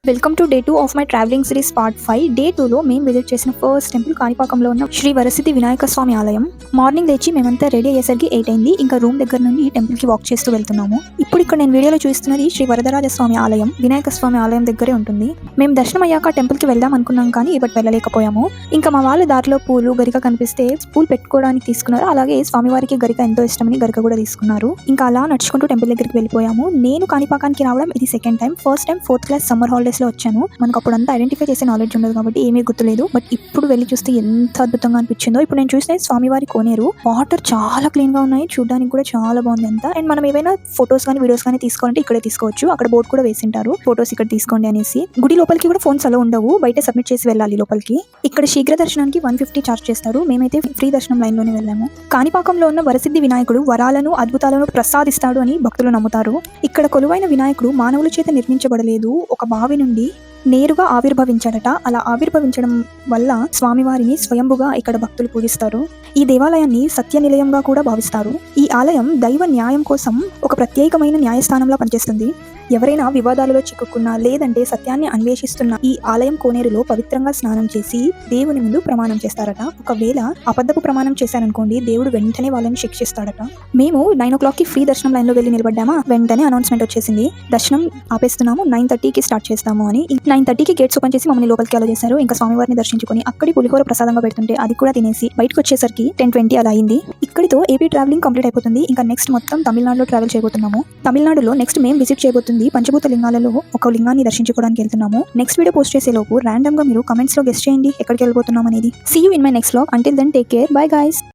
Welcome to day 2 of my travelling series part 5. Day 2లో మేము visit చేసిన first temple కాణిపాకంలో ఉన్న శ్రీ వరసిద్ధి వినాయక స్వామి ఆలయం. మార్నింగ్ లేచి మేమంతా రెడీ అయ్యేసరికి 8 అయింది. ఇంకా రూమ్ దగ్గర నుండి టెంపుల్కి వాక్ చేస్తూ వెళ్తున్నాము. ఇప్పుడు ఇక్కడ నేను వీడియోలో చూస్తున్నది శ్రీ వరదరాజ స్వామి ఆలయం, వినాయక స్వామి ఆలయం దగ్గరే ఉంటుంది. మేము దర్శనం అయ్యాక టెంపుల్కి వెళ్దాం అనుకున్నాం, కానీ బట్ వెళ్ళలేకపోయాము. ఇంకా మా వాళ్ళు దారిలో పూలు గరిక కనిపిస్తే పూలు పెట్టుకోవడానికి తీసుకున్నారు. అలాగే స్వామివారికి గరిక ఎంతో ఇష్టమని గరిక కూడా తీసుకున్నారు. ఇంకా అలా నడుచుకుంటూ టెంపుల్ దగ్గరికి వెళ్ళిపోయాము. నేను కాణిపాకానికి రావడం ఇది second time. First time 4th class summer holidays లో వచ్చాను. మనకు అప్పుడు అంతా ఐడెంటిఫై చేసే నాలెడ్జ్ ఉండదు కాబట్టి ఏమీ గుర్తులేదు. బట్ ఇప్పుడు వెళ్ళి చూస్తే ఎంత అద్భుతంగా అనిపించిందో. ఇప్పుడు నేను చూసిన స్వామివారి కోనేరు వాటర్ చాలా క్లీన్ గా ఉన్నాయి, చూడడానికి కూడా చాలా బాగుంది అంతా. అండ్ మనం ఏవైనా ఫొటోస్ కానీ వీడియోస్ కానీ తీసుకోవాలంటే ఇక్కడే తీసుకోవచ్చు. అక్కడ బోర్డు కూడా వేసింటారు, ఫొటోస్ ఇక్కడ తీసుకోండి అనేసి. గుడి లోపలికి కూడా ఫోన్స్ అలా ఉండవు, బయట సబ్మిట్ చేసి వెళ్ళాలి లోపలికి. ఇక్కడ శీఘ్ర దర్శనానికి 150 చార్జ్ చేస్తారు. మేమైతే ఫ్రీ దర్శనం లైన్ లోనే వెళ్ళాము. కాణిపాకంలో ఉన్న వరసిద్ధి వినాయకుడు వరాలను అద్భుతాలను ప్రసాదిస్తాడు అని భక్తులు నమ్ముతారు. ఇక్కడ కొలువైన వినాయకుడు మానవుల చేత నిర్మించబడలేదు, ఒక బావి నుండి నేరుగా ఆవిర్భవించాడట. అలా ఆవిర్భవించడం వల్ల స్వామివారిని స్వయంభుగా ఇక్కడ భక్తులు పూజిస్తారు. ఈ దేవాలయాన్ని సత్య నిలయంగా కూడా భావిస్తారు. ఈ ఆలయం దైవ న్యాయం కోసం ఒక ప్రత్యేకమైన న్యాయస్థానంలో పనిచేస్తుంది. ఎవరైనా వివాదాలలో చిక్కుకున్నా లేదంటే సత్యాన్ని అన్వేషిస్తున్న ఈ ఆలయం కోనేరులో పవిత్రంగా స్నానం చేసి దేవుని ముందు ప్రమాణం చేస్తారట. ఒకవేళ అబద్ధపు ప్రమాణం చేశారనుకోండి, దేవుడు వెంటనే వాళ్ళని శిక్షిస్తాడట. మేము 9 o'clock ఫ్రీ దర్శనం లైన్ లో వెళ్ళి నిలబడ్డామా, వెంటనే అనౌన్స్మెంట్ వచ్చేసింది, దర్శనం ఆపేస్తున్నాము, 9:30కి స్టార్ట్ చేస్తాము అని. 9:30కి గేట్స్ ఓపెన్ చేసి మమ్మల్ని లోపలికి అలో చేశారు. ఇంకా స్వామివారిని దర్శించుకొని అక్కడి పులిహోర ప్రసాదంగా పెడుతుంటే అది కూడా తినేసి బయటకు వచ్చేసరికి 10:20 అలా అయింది. ఇక్కడితో ఏపీ ట్రావెలింగ్ కంప్లీట్ అయిపోతుంది. ఇంకా నెక్స్ట్ మొత్తం తమిళనాడులో ట్రావెల్ చేయబోతున్నాము. తమిళనాడులో నెక్స్ట్ మేము విజిట్ చేయబోతుంది పంచభూత లింగాలలో ఒక లింగాన్ని దర్శించుకోవడానికి వెళ్తున్నాము. నెక్స్ట్ వీడియో పోస్ట్ చేసే లోపు ర్యాండమ్ గా మీరు కమెంట్స్ లో గెస్ట్ చేయండి ఎక్కడికి వెళ్ళిపోతున్నాం అనేది. See you in my next vlog. Until then take care. Bye guys.